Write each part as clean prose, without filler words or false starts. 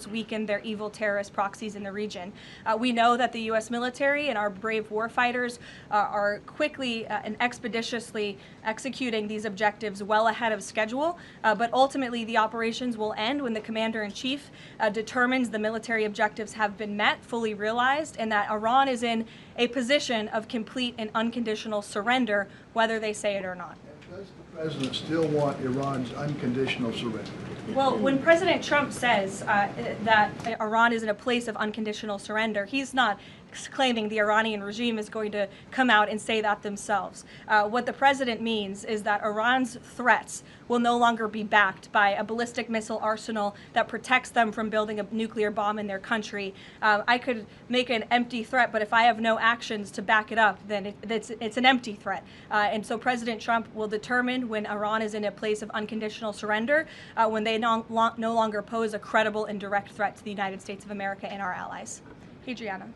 weaken their evil terrorist proxies in the region. We know that the U.S. military and our brave warfighters are quickly and expeditiously executing these objectives well ahead of schedule, but ultimately the operations will end when the Commander-in-Chief determines the military objectives have been met, fully realized, and that Iran is in a position of complete and unconditional surrender, whether they say it or not. Does the president still want Iran's unconditional surrender? Well, when President Trump says that Iran is in a place of unconditional surrender, he's not claiming the Iranian regime is going to come out and say that themselves. What the president means is that Iran's threats will no longer be backed by a ballistic missile arsenal that protects them from building a nuclear bomb in their country. I could make an empty threat, but if I have no actions to back it up, then it's an empty threat. And so President Trump will determine when Iran is in a place of unconditional surrender, when they no longer pose a credible and direct threat to the United States of America and our allies. Adriana.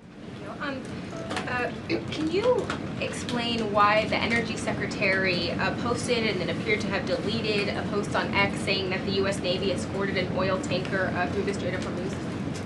Can you explain why the Energy Secretary posted and then appeared to have deleted a post on X saying that the U.S. Navy escorted an oil tanker through the Strait of Hormuz?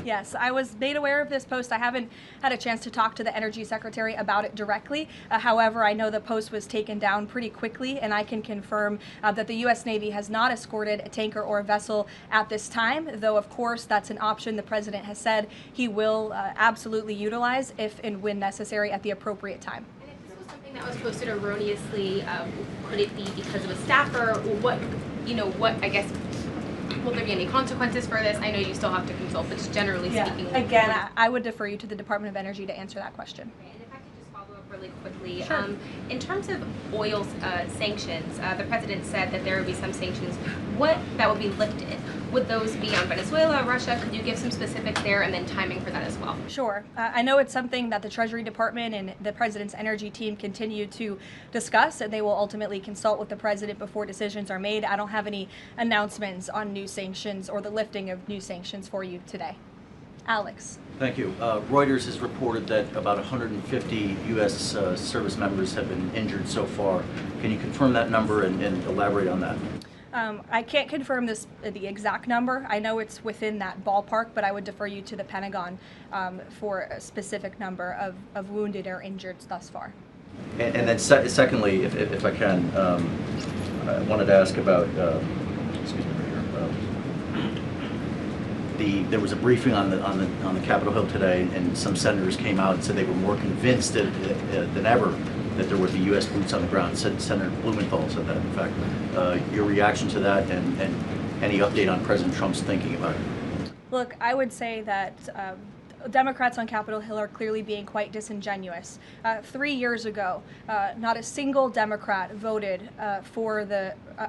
Yes, I was made aware of this post. I haven't had a chance to talk to the Energy Secretary about it directly. However, I know the post was taken down pretty quickly, and I can confirm that the U.S. Navy has not escorted a tanker or a vessel at this time, though, of course, that's an option the President has said he will absolutely utilize if and when necessary at the appropriate time. And if this was something that was posted erroneously, could it be because of a staffer? I guess, will there be any consequences for this? I know you still have to consult, but just generally speaking. Again, I would defer you to the Department of Energy to answer that question. Okay, and if I could just follow up really quickly. Sure. In terms of oil sanctions, the President said that there would be some sanctions that would be lifted. Would those be on Venezuela, Russia? Could you give some specifics there and then timing for that as well? Sure. I know it's something that the Treasury Department and the President's energy team continue to discuss, and they will ultimately consult with the President before decisions are made. I don't have any announcements on new sanctions or the lifting of new sanctions for you today. Alex. Thank you. Reuters has reported that about 150 U.S. service members have been injured so far. Can you confirm that number and elaborate on that? I can't confirm the exact number. I know it's within that ballpark, but I would defer you to the Pentagon for a specific number of wounded or injured thus far. And then secondly, if I can, I wanted to ask about, excuse me, there was a briefing on the Capitol Hill today, and some senators came out and said they were more convinced than ever that there would be U.S. boots on the ground. Senator Blumenthal said that, in fact. Your reaction to that and any update on President Trump's thinking about it? Look, I would say that Democrats on Capitol Hill are clearly being quite disingenuous. 3 years ago, not a single Democrat voted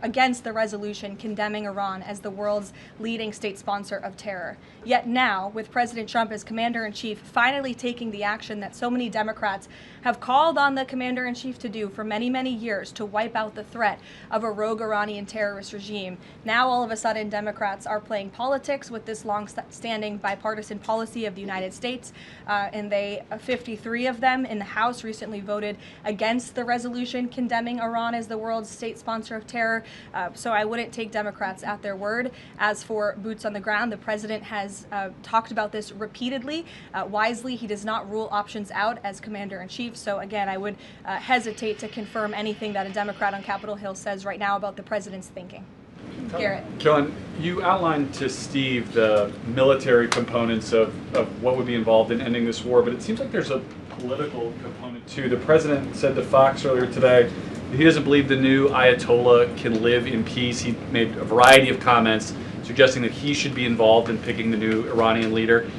against the resolution condemning Iran as the world's leading state sponsor of terror. Yet now, with President Trump as Commander-in-Chief finally taking the action that so many Democrats have called on the Commander-in-Chief to do for many, many years to wipe out the threat of a rogue Iranian terrorist regime, now all of a sudden Democrats are playing politics with this long-standing bipartisan policy of the United States, and 53 of them in the House recently voted against the resolution condemning Iran as the world's state sponsor of terror. So I wouldn't take Democrats at their word. As for boots on the ground, the President has talked about this repeatedly. Wisely, he does not rule options out as Commander-in-Chief. So again, I would hesitate to confirm anything that a Democrat on Capitol Hill says right now about the President's thinking. Garrett. John, you outlined to Steve the military components of what would be involved in ending this war, but it seems like there's a political component too. The President said to Fox earlier today that he doesn't believe the new Ayatollah can live in peace. He made a variety of comments suggesting that he should be involved in picking the new Iranian leader.